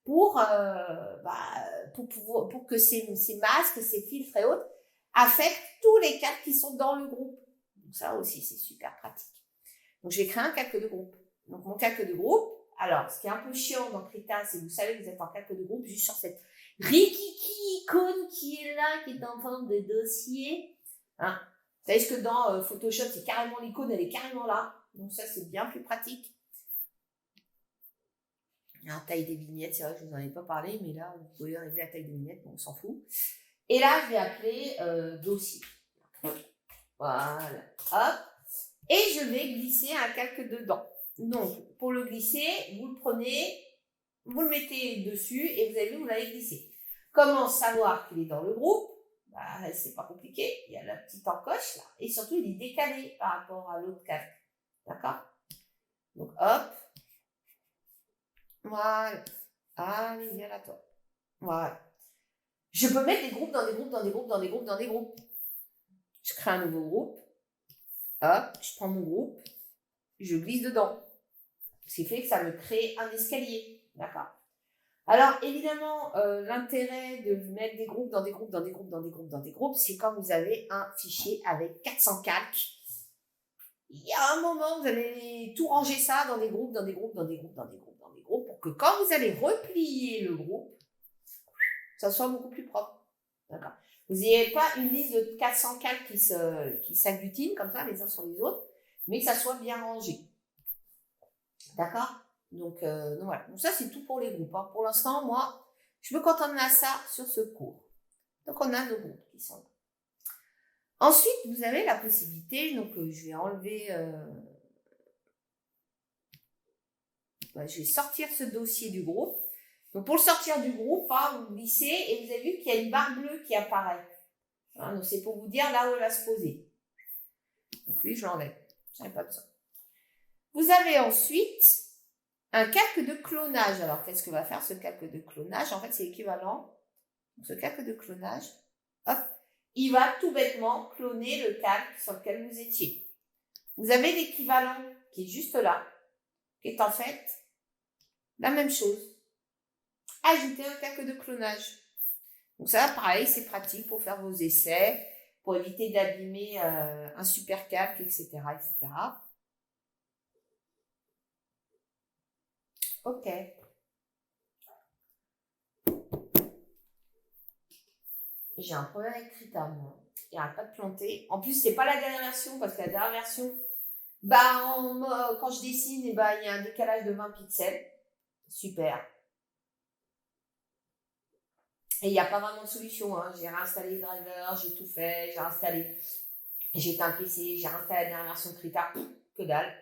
pour que ces masques, ces filtres et autres affectent tous les calques qui sont dans le groupe. Donc ça aussi, c'est super pratique. Donc, je vais créer un calque de groupe. Donc, mon calque de groupe, alors, ce qui est un peu chiant dans Krita, c'est que vous savez que vous êtes en calque de groupe juste sur cette rikiki icône qui est là, qui est en forme de dossier. Hein. Vous savez ce que dans Photoshop, c'est carrément l'icône, elle est carrément là. Donc ça, c'est bien plus pratique. La taille des vignettes, c'est vrai que je ne vous en ai pas parlé, mais là, vous pouvez régler la taille des vignettes, bon, on s'en fout. Et là, je vais appeler dossier. Voilà, hop. Et je vais glisser un calque dedans. Donc, pour le glisser, vous le prenez, vous le mettez dessus et vous avez vu, vous l'avez glissé. Comment savoir qu'il est dans le groupe? Bah, c'est pas compliqué. Il y a la petite encoche là. Et surtout, il est décalé par rapport à l'autre calque. D'accord? Donc, hop. Voilà. Allez, viens là, toi. Voilà. Je peux mettre des groupes dans des groupes, dans des groupes, dans des groupes, dans des groupes. Je crée un nouveau groupe. Hop, je prends mon groupe. Je glisse dedans. Ce qui fait que ça me crée un escalier. D'accord? Alors, évidemment, l'intérêt de mettre des groupes dans des groupes, dans des groupes, dans des groupes, dans des groupes, c'est quand vous avez un fichier avec 400 calques. Il y a un moment, vous allez tout ranger ça dans des groupes, dans des groupes, dans des groupes, dans des groupes, dans des groupes, pour que quand vous allez replier le groupe, ça soit beaucoup plus propre. D'accord? Vous n'ayez pas une liste de 400 calques qui s'agglutinent comme ça, les uns sur les autres, mais que ça soit bien rangé. D'accord? Donc voilà. Donc ça, c'est tout pour les groupes. Hein. Pour l'instant, moi, je me contente de ça sur ce cours. Donc, on a nos groupes qui sont là. Ensuite, vous avez la possibilité, donc je vais enlever, je vais sortir ce dossier du groupe. Donc, pour le sortir du groupe, hein, vous glissez et vous avez vu qu'il y a une barre bleue qui apparaît. Hein, donc, c'est pour vous dire là où elle va se poser. Donc, oui, je l'enlève. Je n'ai pas besoin. Vous avez ensuite un calque de clonage. Alors, qu'est-ce que va faire ce calque de clonage? En fait, c'est l'équivalent. Ce calque de clonage, hop, il va tout bêtement cloner le calque sur lequel vous étiez. Vous avez l'équivalent qui est juste là, qui est en fait la même chose. Ajouter un calque de clonage. Donc ça, pareil, c'est pratique pour faire vos essais, pour éviter d'abîmer un super calque, etc., etc. Ok. J'ai un problème avec Krita, moi. Il n'arrête pas de planter. En plus, c'est pas la dernière version, parce que la dernière version, quand je dessine, il y a un décalage de 20 pixels. Super. Et il n'y a pas vraiment de solution. Hein. J'ai réinstallé les drivers, j'ai tout fait, j'ai éteint le PC, j'ai réinstallé la dernière version de Krita. Que dalle.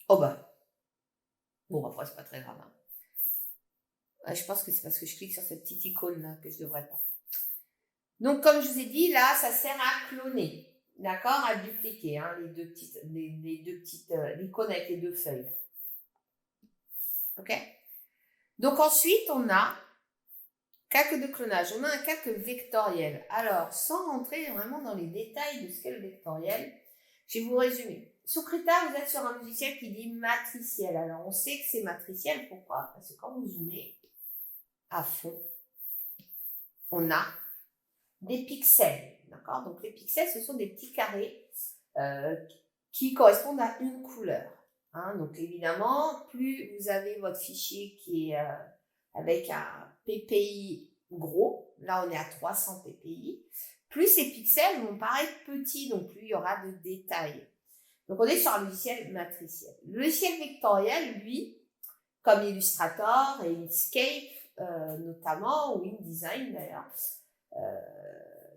Oh bah. Bon, après, c'est pas très grave. Hein. Je pense que c'est parce que je clique sur cette petite icône là que je devrais pas. Donc, comme je vous ai dit, là, ça sert à cloner. D'accord? À dupliquer, hein, les deux petites, l'icône avec les deux feuilles. Ok? Donc, ensuite, on a calque de clonage. On a un calque vectoriel. Alors, sans rentrer vraiment dans les détails de ce qu'est le vectoriel, je vais vous résumer. Sur Krita, vous êtes sur un logiciel qui dit matriciel. Alors, on sait que c'est matriciel. Pourquoi? Parce que quand vous zoomez à fond, on a des pixels. D'accord? Donc, les pixels, ce sont des petits carrés qui correspondent à une couleur. Hein? Donc, évidemment, plus vous avez votre fichier qui est avec un PPI gros, là, on est à 300 PPI, plus ces pixels vont paraître petits, donc plus il y aura de détails. Donc, on est sur un logiciel matriciel. Le logiciel vectoriel, lui, comme Illustrator et Inkscape notamment, ou InDesign d'ailleurs,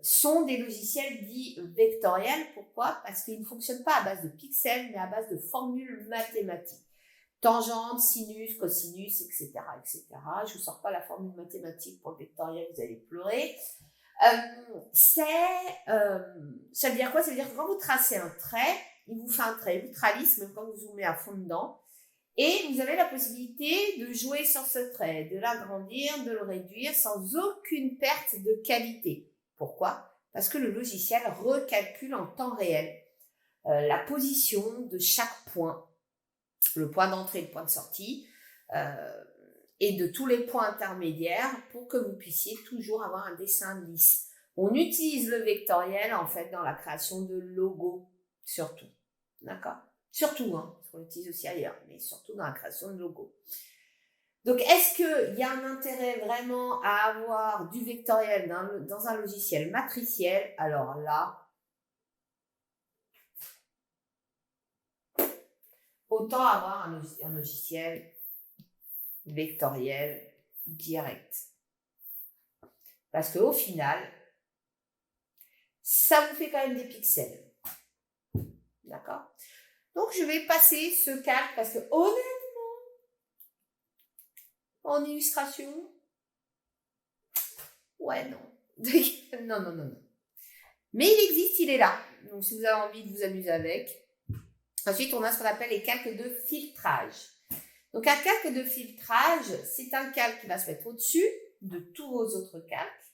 sont des logiciels dits vectoriels. Pourquoi? Parce qu'ils ne fonctionnent pas à base de pixels, mais à base de formules mathématiques. Tangente, sinus, cosinus, etc., etc. Je vous sors pas la formule mathématique pour le vectoriel, vous allez pleurer. Ça veut dire quoi? Ça veut dire que quand vous tracez un trait, il vous fait un trait, il vous tralisse, même quand vous zoomez à fond dedans. Et vous avez la possibilité de jouer sur ce trait, de l'agrandir, de le réduire sans aucune perte de qualité. Pourquoi? Parce que le logiciel recalcule en temps réel la position de chaque point, le point d'entrée et le point de sortie, et de tous les points intermédiaires pour que vous puissiez toujours avoir un dessin lisse. On utilise le vectoriel en fait dans la création de logos, surtout. D'accord? Surtout, hein, parce qu'on l'utilise aussi ailleurs, mais surtout dans la création de logos. Donc, est-ce qu'il y a un intérêt vraiment à avoir du vectoriel dans un logiciel matriciel? Alors là, autant avoir un logiciel vectoriel direct. Parce qu'au final, ça vous fait quand même des pixels. D'accord? Donc, je vais passer ce calque parce que honnêtement, en illustration, ouais, non. non. Mais il existe, il est là. Donc, si vous avez envie de vous amuser avec. Ensuite, on a ce qu'on appelle les calques de filtrage. Donc, un calque de filtrage, c'est un calque qui va se mettre au-dessus de tous vos autres calques,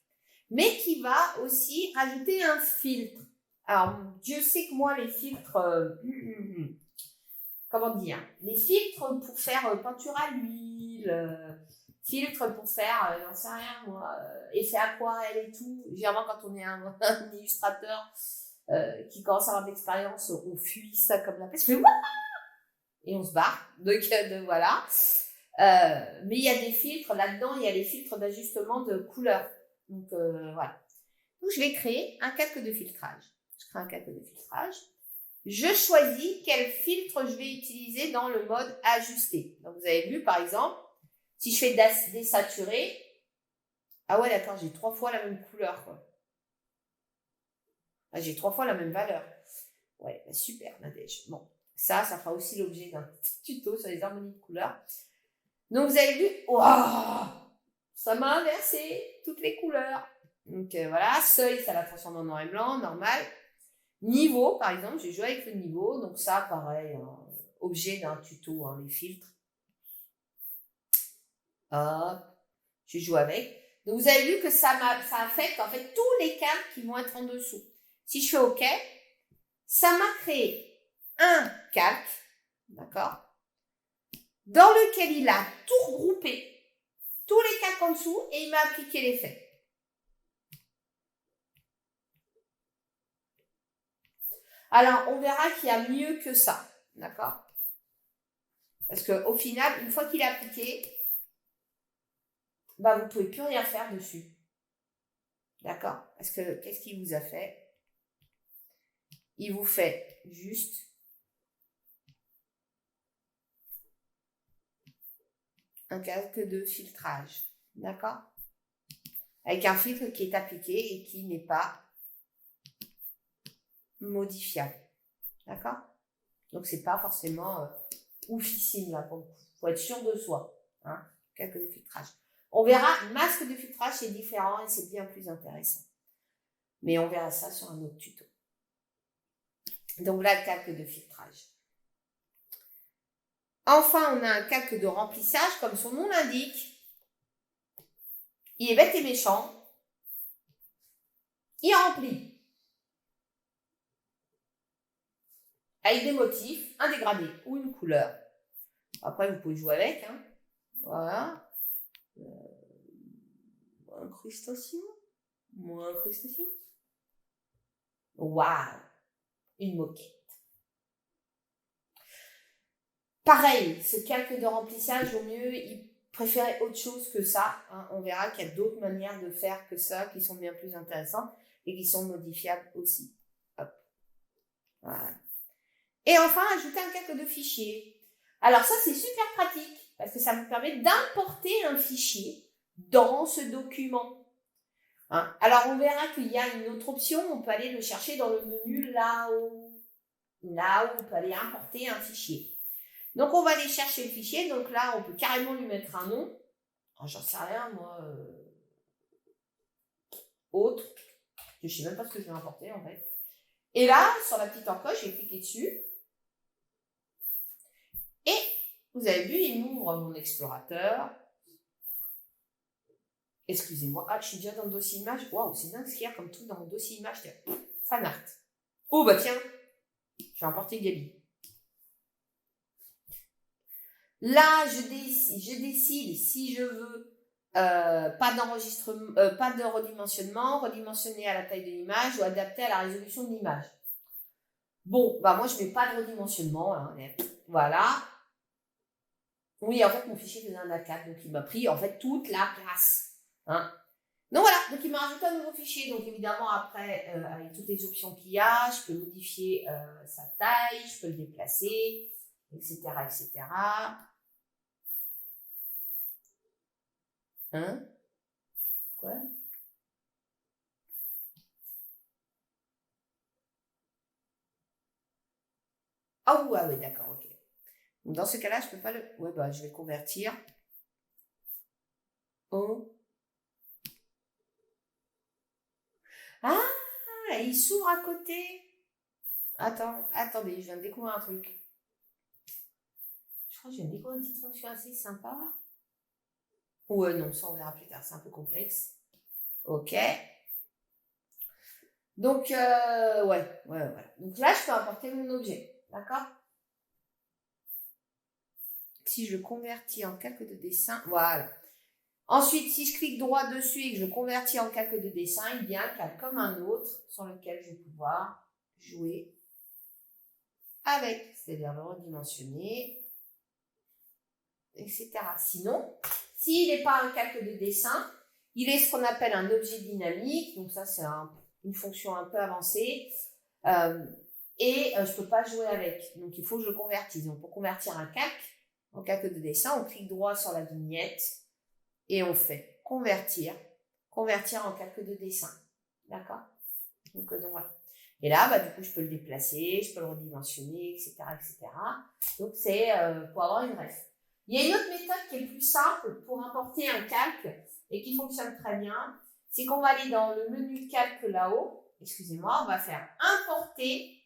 mais qui va aussi rajouter un filtre. Alors, Dieu sait que moi, les filtres, comment dire, les filtres pour faire peinture à l'huile, filtres pour faire, j'en sais rien moi, effet aquarelle et tout. Généralement, quand on est un illustrateur qui commence à avoir de l'expérience, on fuit ça comme la peste, et on se barre. Donc, voilà. Mais il y a des filtres, là-dedans, il y a les filtres d'ajustement de couleur. Donc, voilà. Donc, je vais créer un calque de filtrage. Je crée un calque de filtrage. Je choisis quel filtre je vais utiliser dans le mode ajusté. Donc, vous avez vu, par exemple, si je fais désaturer, ah ouais, d'accord, j'ai 3 fois la même couleur, quoi. Ah, j'ai 3 fois la même valeur. Ouais, bah super, Nadège. Bon, ça fera aussi l'objet d'un tuto sur les harmonies de couleurs. Donc, vous avez vu, waouh, ça m'a inversé toutes les couleurs. Donc, voilà, seuil, ça la transforme en noir et blanc, normal. Niveau, par exemple, j'ai joué avec le niveau. Donc, ça, pareil, objet d'un tuto, hein, les filtres. Hop, je joue avec. Donc, vous avez vu que ça affecte, en fait, tous les calques qui vont être en dessous. Si je fais OK, ça m'a créé un calque, d'accord, dans lequel il a tout regroupé, tous les calques en dessous, et il m'a appliqué l'effet. Alors, on verra qu'il y a mieux que ça, d'accord? Parce qu'au final, une fois qu'il est appliqué, bah, vous ne pouvez plus rien faire dessus. D'accord? Parce que, qu'est-ce qu'il vous a fait? Il vous fait juste un calque de filtrage. D'accord? Avec un filtre qui est appliqué et qui n'est pas modifiable. D'accord? Donc, c'est pas forcément oufissime, là, pour le coup. Faut être sûr de soi. Hein? Calque de filtrage. On verra, masque de filtrage, c'est différent et c'est bien plus intéressant. Mais on verra ça sur un autre tuto. Donc là, le calque de filtrage. Enfin, on a un calque de remplissage, comme son nom l'indique. Il est bête et méchant. Il remplit. Avec des motifs, un dégradé ou une couleur. Après, vous pouvez jouer avec. Hein. Voilà. Incrustation. Moins incrustation. Waouh. Une moquette. Pareil, ce calque de remplissage, au mieux, il préférait autre chose que ça. Hein. On verra qu'il y a d'autres manières de faire que ça, qui sont bien plus intéressantes et qui sont modifiables aussi. Hop. Voilà. Et enfin, ajouter un calque de fichier. Alors ça, c'est super pratique parce que ça vous permet d'importer un fichier dans ce document. Hein. Alors, on verra qu'il y a une autre option. On peut aller le chercher dans le menu là-haut. Là où on peut aller importer un fichier. Donc, on va aller chercher le fichier. Donc là, on peut carrément lui mettre un nom. J'en sais rien, moi. Autre. Je ne sais même pas ce que je vais importer, en fait. Et là, sur la petite encoche, j'ai cliqué dessus. Et vous avez vu, il m'ouvre mon explorateur. Excusez-moi. Ah, je suis déjà dans le dossier image. Waouh, c'est dingue ce qu'il y a comme truc dans mon dossier image. Fan art. Oh, bah tiens. Je vais importer Gabi. Là, je décide si je veux pas d'enregistrement, pas de redimensionnement, redimensionner à la taille de l'image ou adapter à la résolution de l'image. Bon, bah moi je mets pas de redimensionnement. Hein, voilà. Oui, en fait, mon fichier faisait un A4, donc il m'a pris en fait toute la place. Hein. Donc voilà, donc il m'a rajouté un nouveau fichier. Donc évidemment, après, avec toutes les options qu'il y a, je peux modifier sa taille, je peux le déplacer, etc., etc. Hein? Quoi? Ah ouais, d'accord, ok. Donc dans ce cas-là, je peux pas le... Ouais, bah je vais convertir au... Ah, il s'ouvre à côté. Attendez, je viens de découvrir un truc. Je crois que je viens de découvrir une petite fonction assez sympa. Ouais, non, ça on verra plus tard, c'est un peu complexe. Ok. Donc, ouais, voilà. Donc là, je peux importer mon objet, d'accord? Si je le convertis en calque de dessin, voilà. Ensuite, si je clique droit dessus et que je le convertis en calque de dessin, il devient un calque comme un autre sur lequel je vais pouvoir jouer avec, c'est-à-dire le redimensionner, etc. Sinon, s'il n'est pas un calque de dessin, il est ce qu'on appelle un objet dynamique, donc ça c'est une fonction un peu avancée, et je ne peux pas jouer avec, donc il faut que je le convertisse. Donc pour convertir un calque en calque de dessin, on clique droit sur la vignette et on fait convertir en calque de dessin, d'accord? Donc voilà. Et là, bah, du coup, je peux le déplacer, je peux le redimensionner, etc., etc. Donc, c'est pour avoir une ref. Il y a une autre méthode qui est plus simple pour importer un calque et qui fonctionne très bien. C'est qu'on va aller dans le menu calque là-haut. Excusez-moi, on va faire importer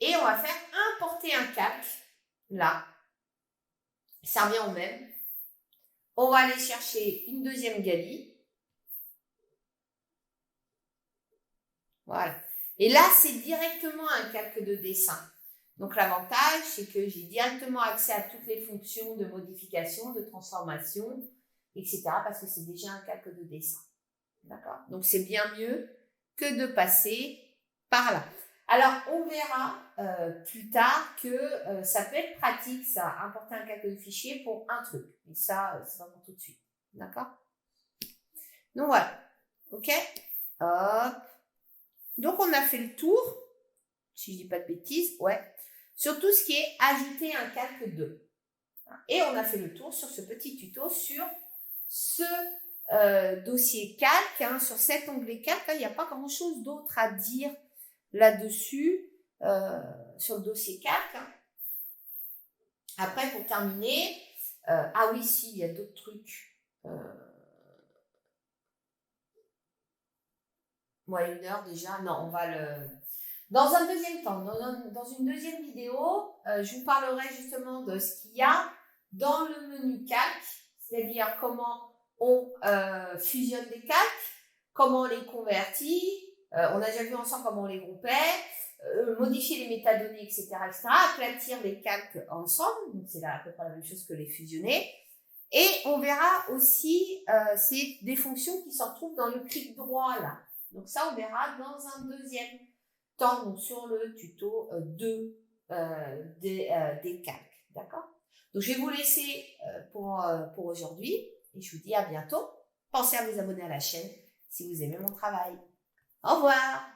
et on va faire importer un calque là. Ça revient au même. On va aller chercher une deuxième Gali. Voilà. Et là, c'est directement un calque de dessin. Donc, l'avantage, c'est que j'ai directement accès à toutes les fonctions de modification, de transformation, etc. parce que c'est déjà un calque de dessin. D'accord? Donc, c'est bien mieux que de passer par là. Alors, on verra plus tard que ça peut être pratique, ça, importer un calque de fichier pour un truc. Et ça, c'est pas pour tout de suite. D'accord? Donc, voilà. OK? Hop. Donc, on a fait le tour, si je dis pas de bêtises, ouais, sur tout ce qui est ajouter un calque 2. Et on a fait le tour sur ce petit tuto sur ce dossier calque, hein, sur cet onglet calque. Il n'y a pas grand-chose d'autre à dire là-dessus, sur le dossier calque. Hein. Après, pour terminer, ah oui, si, il y a d'autres trucs. Moi, 1 heure déjà. Non, on va le... Dans un deuxième temps, dans une deuxième vidéo, je vous parlerai justement de ce qu'il y a dans le menu calque, c'est-à-dire comment on fusionne des calques, comment on les convertit, on a déjà vu ensemble comment on les groupait, modifier les métadonnées, etc., aplatir les calques ensemble, donc c'est là à peu près la même chose que les fusionner. Et on verra aussi, c'est des fonctions qui se retrouvent dans le clic droit là. Donc ça, on verra dans un deuxième temps, donc sur le tuto 2 des calques. D'accord? Donc je vais vous laisser pour aujourd'hui et je vous dis à bientôt. Pensez à vous abonner à la chaîne si vous aimez mon travail. Au revoir!